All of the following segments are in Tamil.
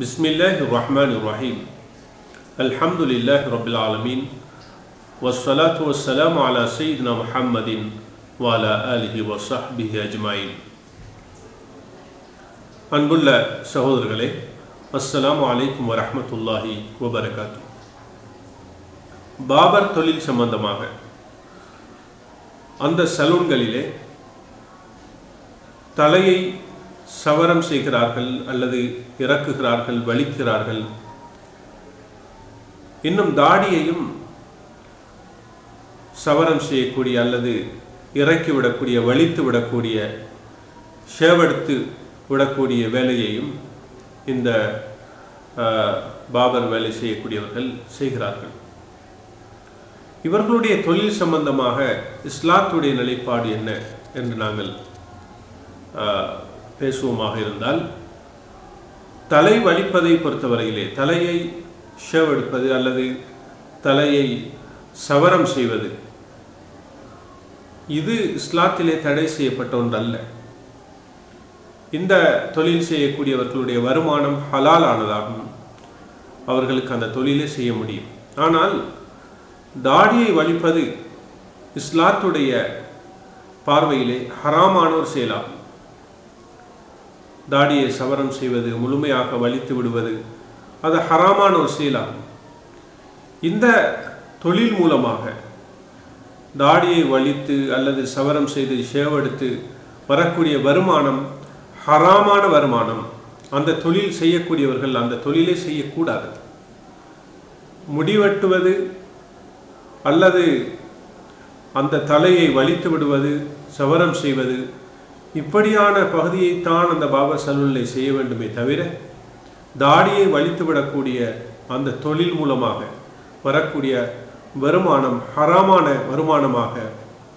பிஸ்மில்லாஹிர்ரஹ்மானிர்ரஹீம். அல்ஹம்துலில்லாஹி ரப்பில் ஆலமீன். வஸ்ஸலாத்து வஸ்ஸலாமு அலா சய்யிதினா முஹம்மதின் வ அலா ஆலிஹி வ ஸஹ்பிஹி அஜ்மஈன். அன்புள்ள சகோதரர்களே, அஸ்ஸலாமு அலைக்கும் வரஹ்மத்துல்லாஹி வபரகாத்துஹு. பாபர் தொழில் சம்பந்தமாக அந்த சலூன்களிலே தலையை சவரம் செய்கிறார்கள் அல்லது இறக்குகிறார்கள், வலிக்கிறார்கள். இன்னும் தாடியையும் சவரம் செய்யக்கூடிய அல்லது இறக்கிவிடக்கூடிய, வலித்து விடக்கூடிய, ஷேவெடுத்து விடக்கூடிய வேலையையும் இந்த பாபர் வேலை செய்யக்கூடியவர்கள் செய்கிறார்கள். இவர்களுடைய தொழில் சம்பந்தமாக இஸ்லாத்துடைய நிலைப்பாடு என்ன என்று நாங்கள் பேசுவோமாக இருந்தால், தலை வலிப்பதை பொறுத்தவரையிலே தலையை ஷேவ் எடுப்பது அல்லது தலையை சவரம் செய்வது இது இஸ்லாத்திலே தடை செய்யப்பட்ட ஒன்றல்ல. இந்த தொழில் செய்யக்கூடியவர்களுடைய வருமானம் ஹலால் ஆனதாகும், அவர்களுக்கு அந்த தொழிலை செய்ய முடியும். ஆனால் தாடியை வலிப்பது இஸ்லாத்துடைய பார்வையிலே ஹராமான ஒரு செயலாகும். தாடியை சவரம் செய்வது, முழுமையாக வலித்து விடுவது, அது ஹராமான ஒரு செயலாகும். இந்த தொழில் மூலமாக தாடியை வலித்து அல்லது சவரம் செய்து ஷேவெடுத்து வரக்கூடிய வருமானம் ஹராமான வருமானம். அந்த தொழில் செய்யக்கூடியவர்கள் அந்த தொழிலை செய்யக்கூடாது. முடிவெட்டுவது அல்லது அந்த தலையை வலித்து விடுவது, சவரம் செய்வது, இப்படியான பகுதியைத்தான் அந்த பாபர் சலூனிலே செய்ய வேண்டுமே தவிர, தாடியை வலித்து விடக்கூடிய அந்த தொழில் மூலமாக வரக்கூடிய வருமானம் ஹராமான வருமானமாக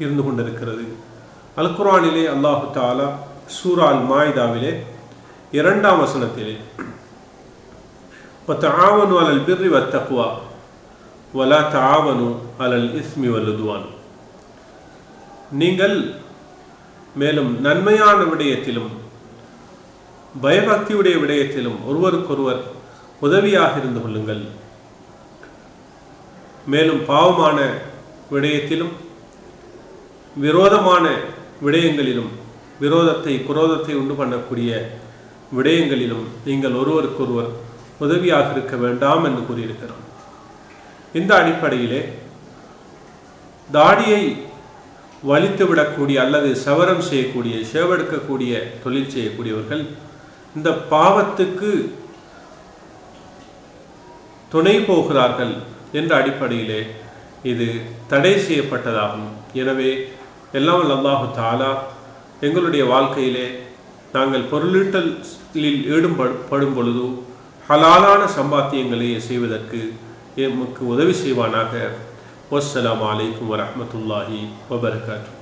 இருந்து கொண்டிருக்கிறது. அல் குர்ஆனிலே அல்லாஹு தஆலா சூரா அல் மாயிதாவிலே 2ஆம் வசனத்திலே வதஆவனு அலல் பிர்ரி வத்தக்வா வலா தஆவனு அலல் இஸ்மி வல் உத்வான், நீங்கள் மேலும் நன்மையான விடயத்திலும் பயபக்தியுடைய விடயத்திலும் ஒருவருக்கொருவர் உதவியாக இருந்து கொள்ளுங்கள், மேலும் பாவமான விடயத்திலும் விரோதமான விடயங்களிலும் குரோதத்தை உண்டு பண்ணக்கூடிய விடயங்களிலும் நீங்கள் ஒருவருக்கொருவர் உதவியாக இருக்க வேண்டாம் என்று கூறியிருக்கிறார். இந்த அடிப்படையிலே தாடியை வலித்து விடக்கூடிய அல்லது சவரம் செய்யக்கூடிய, ஷேவெடுக்கக்கூடிய தொழில் செய்யக்கூடியவர்கள் இந்த பாவத்துக்கு துணை போகிறார்கள் என்ற அடிப்படையிலே இது தடை செய்யப்பட்டதாகும். எனவே எல்லாம் அல்லாஹு தஆலா எங்களுடைய வாழ்க்கையிலே நாங்கள் பொருளீட்டலில் ஈடுபடும் பொழுது ஹலாலான சம்பாத்தியங்களை செய்வதற்கு எமக்கு உதவி செய்வானாக. வஸ்ஸலாமு அலைக்கும் வரஹ்மத்துல்லாஹி வபரகாத்துஹு.